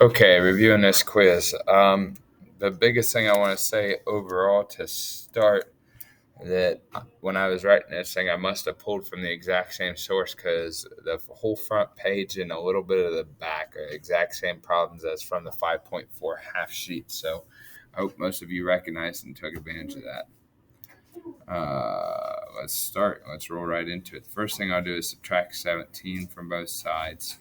Okay, reviewing this quiz. The biggest thing I want to say overall to start that when I was writing this thing, I must have pulled from the exact same source because the whole front page and a little bit of the back are the exact same problems as from the 5.4 half sheet. So I hope most of you recognized and took advantage of that. Let's start. Let's roll right into it. The first thing I'll do is subtract 17 from both sides.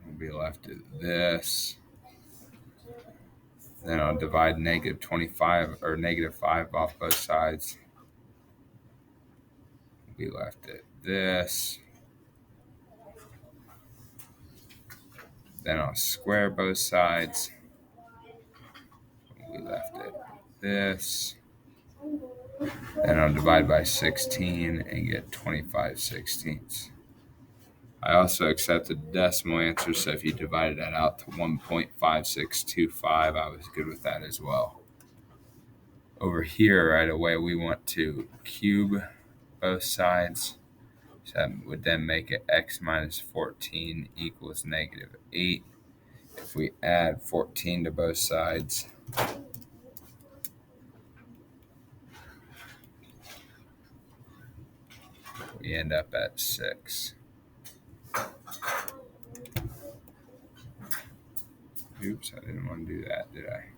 We'll be left at this. Then I'll divide negative 25 or negative 5 off both sides. We'll be left at this. Then I'll square both sides. We'll be left at this. Then I'll divide by 16 and get 25 sixteenths. I also accepted the decimal answer, so if you divided that out to 1.5625, I was good with that as well. Over here, right away, we want to cube both sides. So that would then make it x minus 14 equals negative 8. If we add 14 to both sides, we end up at 6. Oops, I didn't want to do that, did I?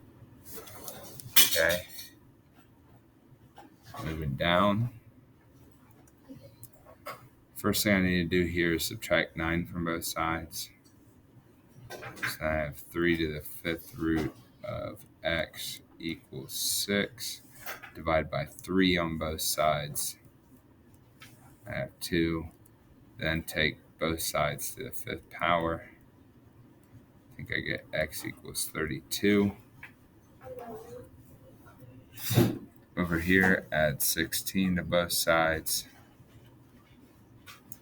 Okay. Moving down. First thing I need to do here is subtract 9 from both sides. So I have 3 to the 5th root of x equals 6. Divide by 3 on both sides. I have 2. Then take both sides to the 5th power. I think I get x equals 32. Over here, add 16 to both sides.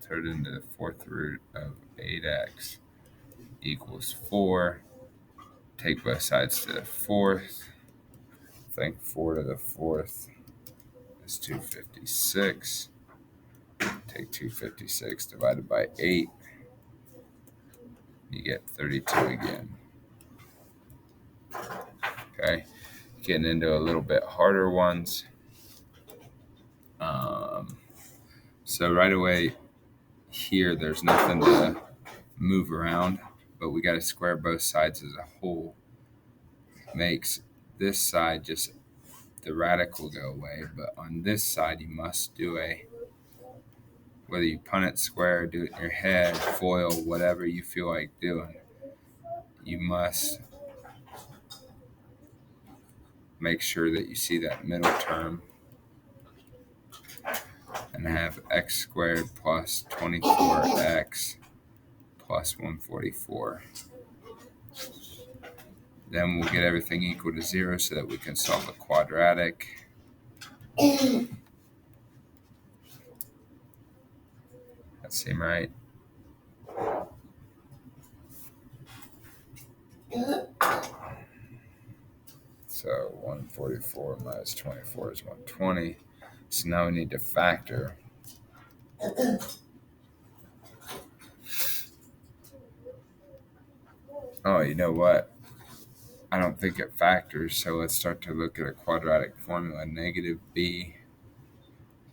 Turn it into the 4th root of 8x equals 4. Take both sides to the 4th. I think 4 to the 4th is 256. Take 256 divided by 8. You get 32 again. Okay, getting into a little bit harder ones. So right away here, there's nothing to move around, but we got to square both sides as a whole. Makes this side just the radical go away, but on this side you must do whether you Punnett square, do it in your head, FOIL, whatever you feel like doing, you must make sure that you see that middle term and have x squared plus 24x plus 144. Then we'll get everything equal to 0 so that we can solve a quadratic. That seem right? So 144 minus 24 is 120. So now we need to factor. Oh, you know what? I don't think it factors, so let's start to look at a quadratic formula. Negative b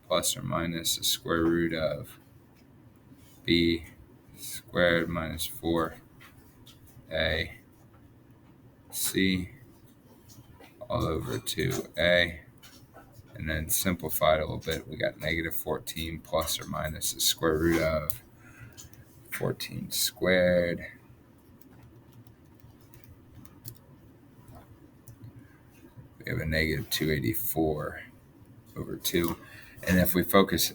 plus or minus the square root of b squared minus 4a c all over 2a. And then simplify it a little bit. We got negative 14 plus or minus the square root of 14 squared. We have a negative 284 over 2. And if we focus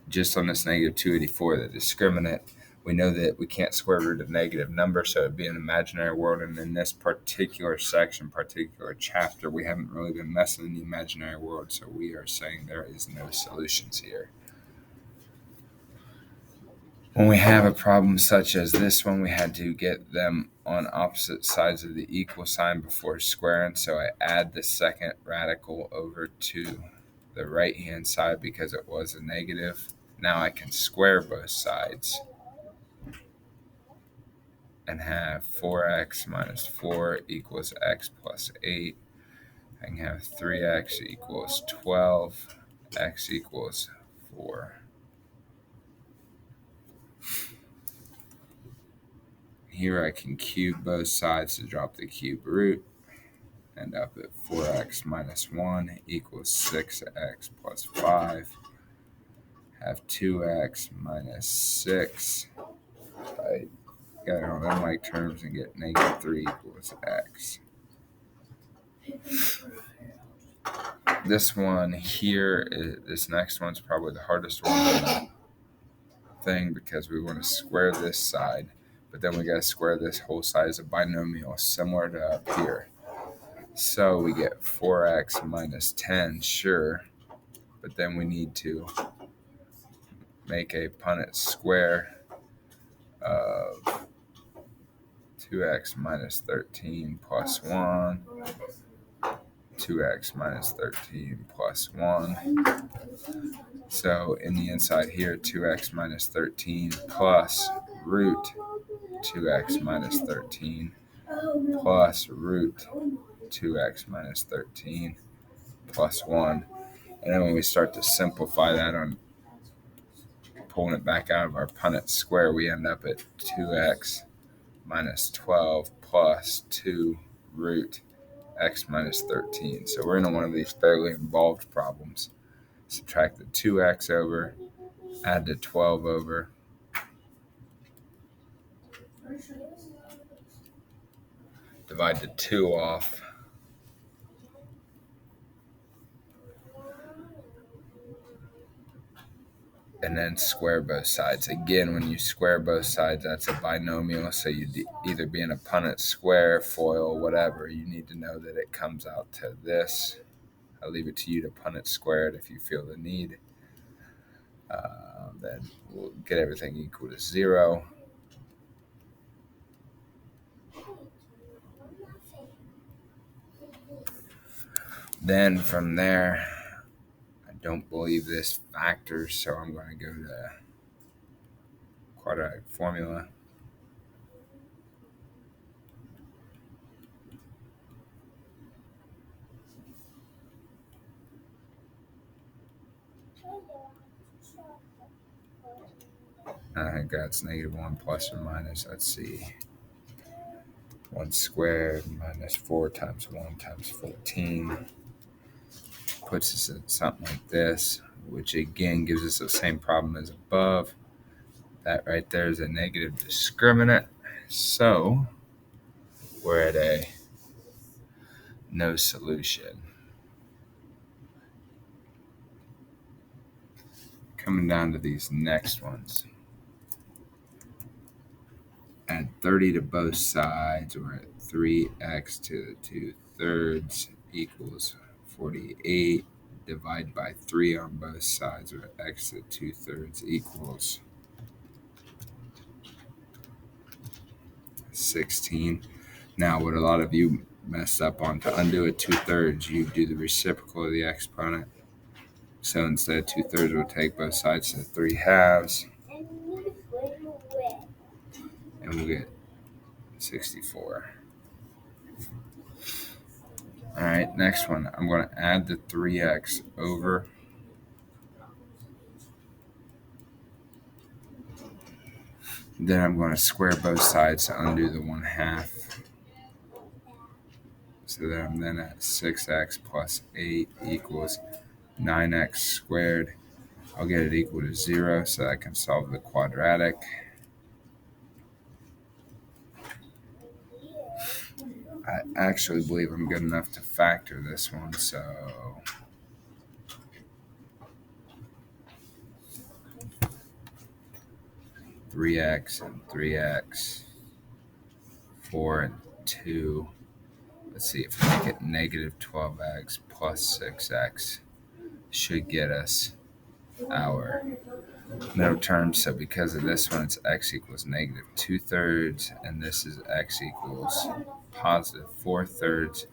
just on this negative 284, the discriminant, we know that we can't square root a negative number, so it'd be an imaginary world. And in this particular section, particular chapter, we haven't really been messing in the imaginary world, so we are saying there is no solutions here. When we have a problem such as this one, we had to get them on opposite sides of the equal sign before squaring, so I add the second radical over to the right-hand side because it was a negative. Now I can square both sides and have 4x minus 4 equals x plus 8. I can have 3x equals 12, x equals 4. Here I can cube both sides to drop the cube root. End up at 4x minus 1 equals 6x plus 5. Have 2x minus 6. I got it on unlike terms and get negative 3 equals x. This one here, this next one's probably the hardest one in the thing because we want to square this side, but then we got to square this whole side as a binomial similar to up here. So we get 4x minus 10, sure, but then we need to make a Punnett square of 2x minus 13 plus 1, 2x minus 13 plus 1. So in the inside here, 2x minus 13 plus root 2x minus 13 plus root 2x minus 13 plus 1. And then when we start to simplify that on pulling it back out of our Punnett square, we end up at 2x minus 12 plus 2 root x minus 13. So we're in one of these fairly involved problems. Subtract the 2x over, add the 12 over. Divide the 2 off. And then square both sides. Again, when you square both sides, that's a binomial. So you'd either be in a Punnett square, FOIL, whatever. You need to know that it comes out to this. I'll leave it to you to Punnett square it if you feel the need. Then we'll get everything equal to 0. Then from there, I don't believe this factors, so I'm going to go to quadratic formula. I think that's -1 plus or minus, let's see, 1 squared minus 4 times 1 times 14 puts us at something like this, which again gives us the same problem as above. That right there is a negative discriminant, so we're at a no solution. Coming down to these next ones. Add 30 to both sides, we're at 3x to the 2/3 equals 48. Divide by 3 on both sides, we're at x to 2/3 equals 16. Now, what a lot of you messed up on, to undo a 2/3, you do the reciprocal of the exponent. So instead of 2/3, we'll take both sides to 3/2. And we'll get 64. All right, next one. I'm going to add the 3x over. Then I'm going to square both sides to undo the 1/2. So that I'm then at 6x plus 8 equals 9x squared. I'll get it equal to 0 so I can solve the quadratic. I actually believe I'm good enough to factor this one, so (3x) and 3x, 4 and 2. Let's see, if we make it -12x plus 6x, should get us our middle term. So because of this one, it's x equals -2/3, and this is x equals +4/3.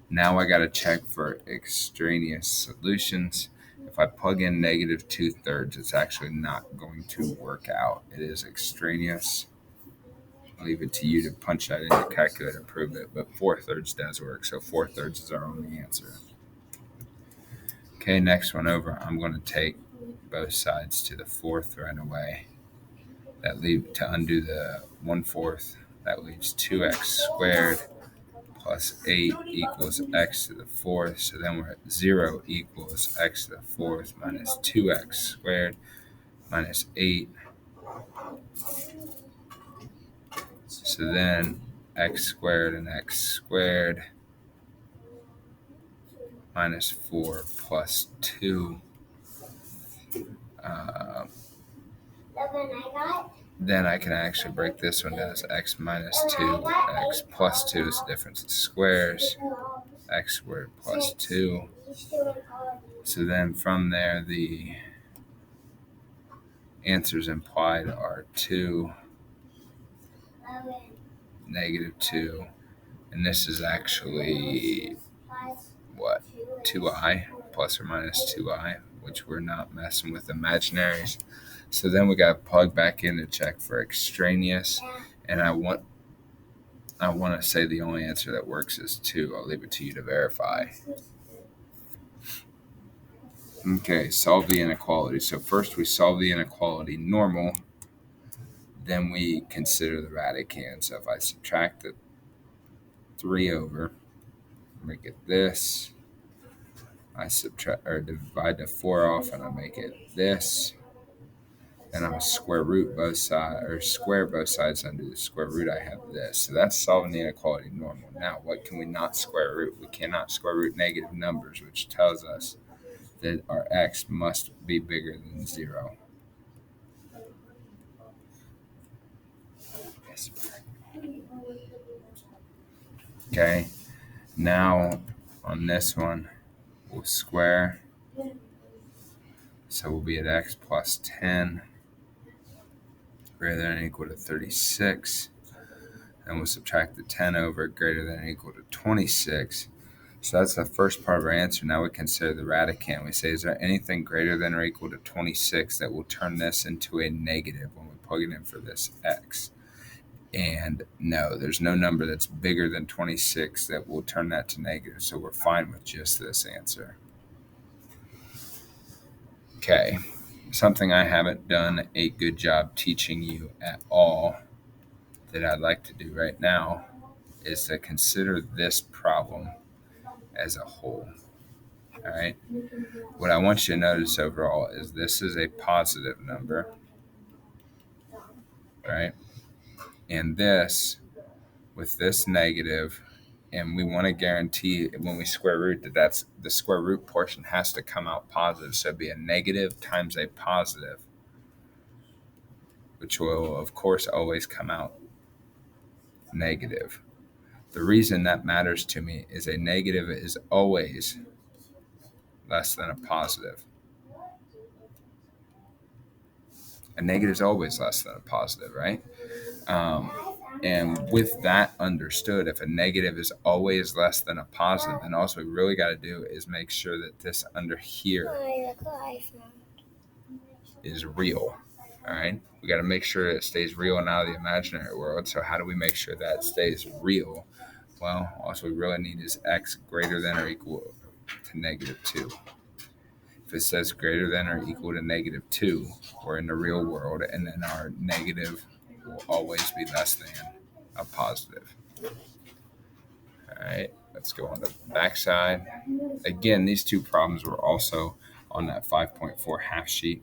Now I got to check for extraneous solutions, if I plug in negative 2/3, it's actually not going to work out. It is extraneous. I'll leave it to you to punch that in your calculator and prove it, but 4/3 does work, so 4/3 is our only answer. Okay, next one over, I'm going to take both sides to the fourth right away. That leave to undo the 1/4, that leaves 2x squared plus 8 equals x to the fourth. So then we're at 0 equals x to the fourth minus 2x squared minus 8. So then x squared and x squared minus 4 plus 2. Then I can actually break this one down as x minus 2. X plus 2 is the difference in squares. X squared plus 2. So then from there, the answers implied are 2, negative 2. And this is actually, what, 2i, plus or minus 2i, which we're not messing with imaginaries. So then we got to plug back in to check for extraneous. And I want to say the only answer that works is 2. I'll leave it to you to verify. Okay, solve the inequality. So first we solve the inequality normal. Then we consider the radicand. So if I subtract the 3 over, make it this. I subtract or divide the 4 off and I make it this. And I'm square root both sides, or square both sides under the square root. I have this. So that's solving the inequality normal. Now, what can we not square root? We cannot square root negative numbers, which tells us that our x must be bigger than 0. Okay. Now, on this one, we'll square. So we'll be at x plus 10 greater than or equal to 36. And we'll subtract the 10 over greater than or equal to 26. So that's the first part of our answer. Now we consider the radicand. We say, is there anything greater than or equal to 26 that will turn this into a negative when we plug it in for this x? And no, there's no number that's bigger than 26 that will turn that to negative. So we're fine with just this answer. Okay, something I haven't done a good job teaching you at all that I'd like to do right now is to consider this problem as a whole. All right. What I want you to notice overall is this is a positive number, right? And this, with this negative, and we want to guarantee when we square root that that's the square root portion has to come out positive. So it'd be a negative times a positive, which will, of course, always come out negative. The reason that matters to me is a negative is always less than a positive. A negative is always less than a positive, right? And with that understood, if a negative is always less than a positive, then all we really got to do is make sure that this under here is real. All right, we got to make sure it stays real and out of the imaginary world. So how do we make sure that stays real? Well, all we really need is x greater than or equal to negative 2. If it says greater than or equal to negative 2, we're in the real world, and then our negative will always be less than a positive. All right, let's go on the back side. Again, these two problems were also on that 5.4 half sheet.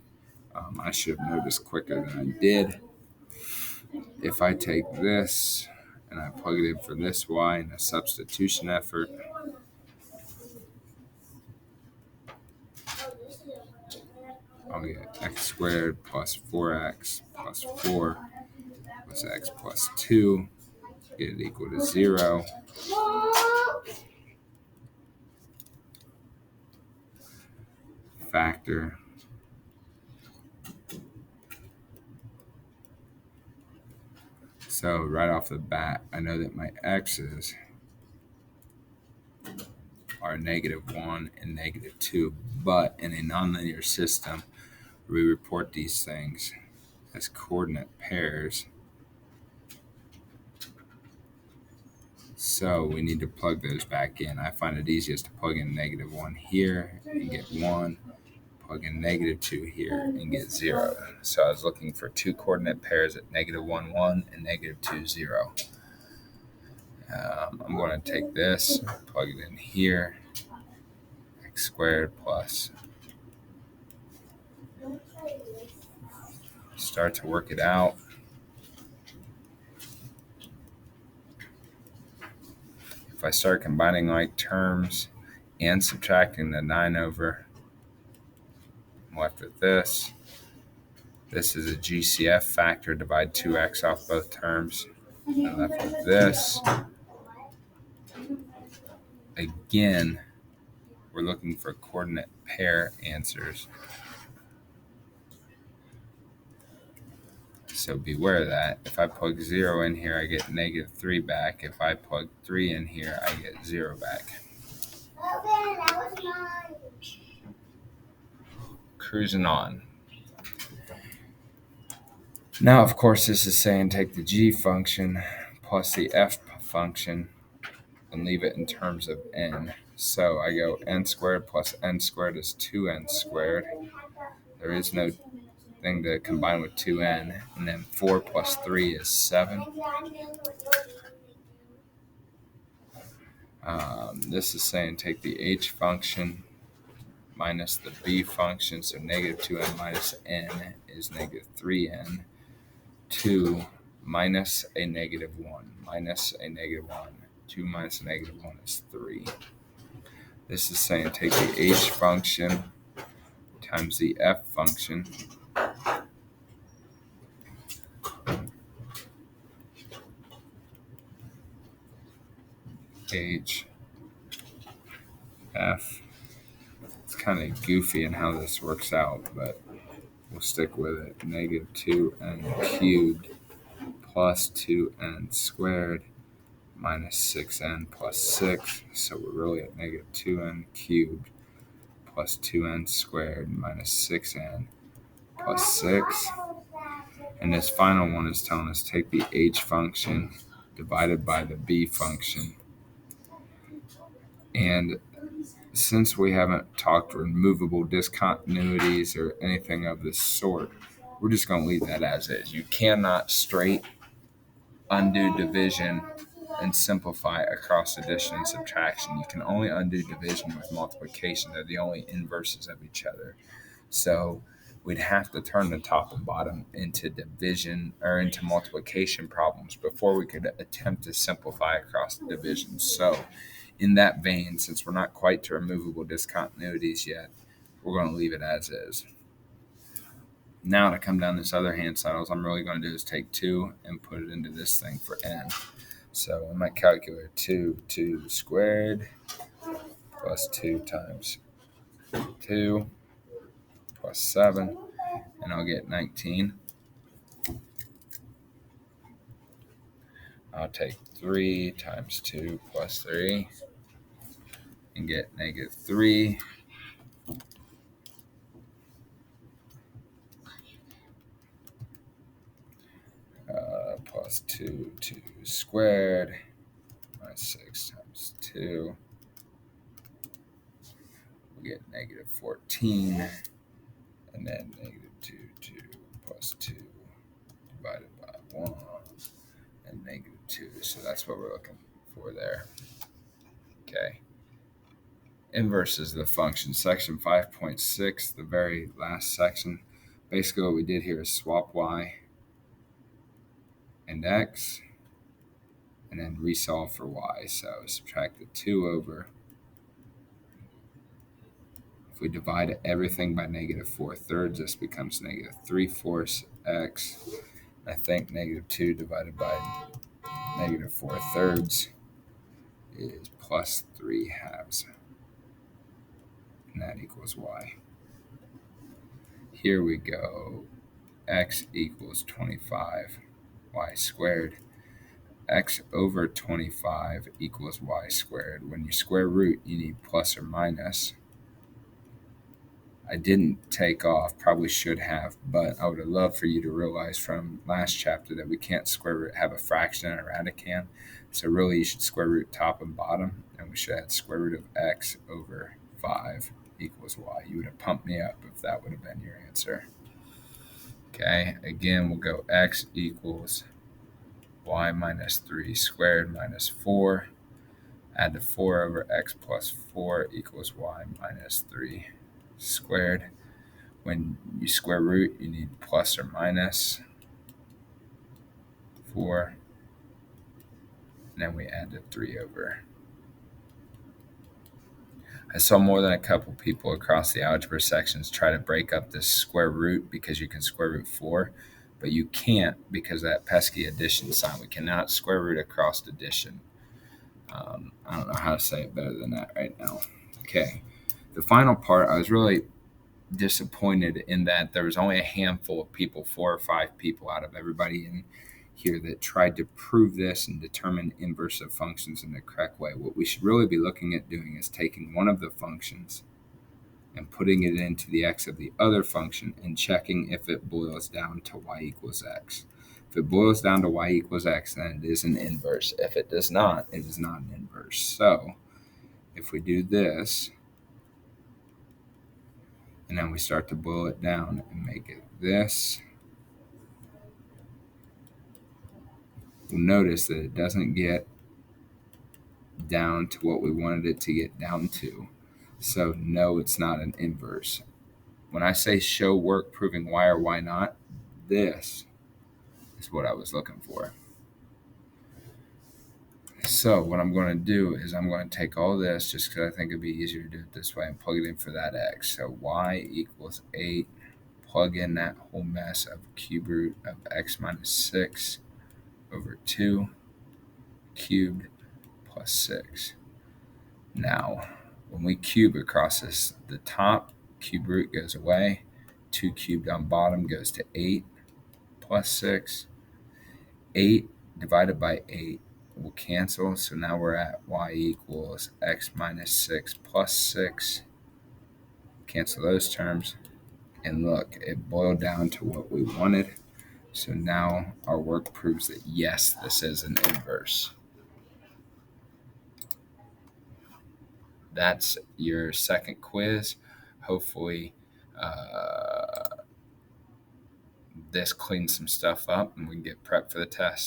I should have noticed quicker than I did. If I take this and I plug it in for this y in a substitution effort, I'll get x squared plus 4x plus 4 plus x plus 2, get it equal to 0. Factor. So right off the bat, I know that my x's are -1 and -2, but in a nonlinear system, we report these things as coordinate pairs. So we need to plug those back in. I find it easiest to plug in -1 here and get 1, plug in -2 here and get 0. So I was looking for two coordinate pairs at -1, 1 and -2, 0. I'm going to take this, plug it in here, x squared plus, start to work it out. If I start combining like terms and subtracting the 9 over, I'm left with this. This is a GCF factor, divide 2x off both terms. I'm left with this. Again, we're looking for coordinate pair answers. So beware of that. If I plug 0 in here, I get -3 back. If I plug 3 in here, I get 0 back. Cruising on. Now, of course, this is saying take the g function plus the f function and leave it in terms of n. So I go n squared plus n squared is 2n squared. There is no thing to combine with 2n. And then 4 plus 3 is 7. This is saying take the h function minus the b function. So -2n minus n is -3n. 2 minus a -1 minus a -1. 2 minus a -1 is 3. This is saying take the h function times the f function. H, f. It's kind of goofy in how this works out, but we'll stick with it. -2n cubed plus 2n squared minus 6n plus 6. So we're really at -2n cubed plus 2n squared minus 6n plus 6. And this final one is telling us take the h function divided by the b function. And since we haven't talked removable discontinuities or anything of this sort, we're just going to leave that as is. You cannot straight undo division and simplify across addition and subtraction. You can only undo division with multiplication. They're the only inverses of each other. So we'd have to turn the top and bottom into division or into multiplication problems before we could attempt to simplify across division. So in that vein, since we're not quite to removable discontinuities yet, we're going to leave it as is. Now to come down this other hand side, all I'm really going to do is take 2 and put it into this thing for n. So in my calculator, 2 squared plus 2 times 2 plus 7, and I'll get 19. I'll take 3 times 2 plus 3 and get -3. Plus 2 squared minus 6 times 2. We get -14. And then -2 plus 2 divided by 1 and -2. So that's what we're looking for there. Okay. Inverses of the function. Section 5.6, the very last section. Basically what we did here is swap y and x and then resolve for y. So subtract the 2 over. If we divide everything by -4/3, this becomes -3/4 x. I think -2 divided by -4/3 is plus 3/2. And that equals y. Here we go. X equals 25. Y squared. x over 25 equals y squared. When you square root, you need plus or minus. I didn't take off, probably should have, but I would have loved for you to realize from last chapter that we can't square root, have a fraction and a radicand. So really you should square root top and bottom, and we should add square root of x over 5 equals y. You would have pumped me up if that would have been your answer. Okay, again, we'll go x equals y minus 3 squared minus 4. Add the 4 over x plus 4 equals y minus 3 squared. When you square root, you need plus or minus 4. And then we add the 3 over. I saw more than a couple people across the algebra sections try to break up this square root because you can square root 4, but you can't because of that pesky addition sign. We cannot square root across addition. I don't know how to say it better than that right now. Okay, the final part, I was really disappointed in that there was only a handful of people, 4 or 5 people out of everybody in here that tried to prove this and determine inverse of functions in the correct way. What we should really be looking at doing is taking one of the functions and putting it into the x of the other function and checking if it boils down to y equals x. If it boils down to y equals x, then it is an inverse. If it does not, it is not an inverse. So if we do this, and then we start to boil it down and make it this, we'll notice that it doesn't get down to what we wanted it to get down to. So no, it's not an inverse. When I say show work proving why or why not, this is what I was looking for. So what I'm going to do is I'm going to take all this, just because I think it'd be easier to do it this way, and plug it in for that x. So y equals 8. Plug in that whole mess of cube root of x minus 6 over 2 cubed plus 6. Now, when we cube across this, the top cube root goes away. 2 cubed on bottom goes to 8 plus 6. 8 divided by 8 will cancel. So now we're at y equals x minus 6 plus 6. Cancel those terms. And look, it boiled down to what we wanted. So now our work proves that yes, this is an inverse. That's your second quiz. Hopefully this cleans some stuff up and we can get prepped for the test.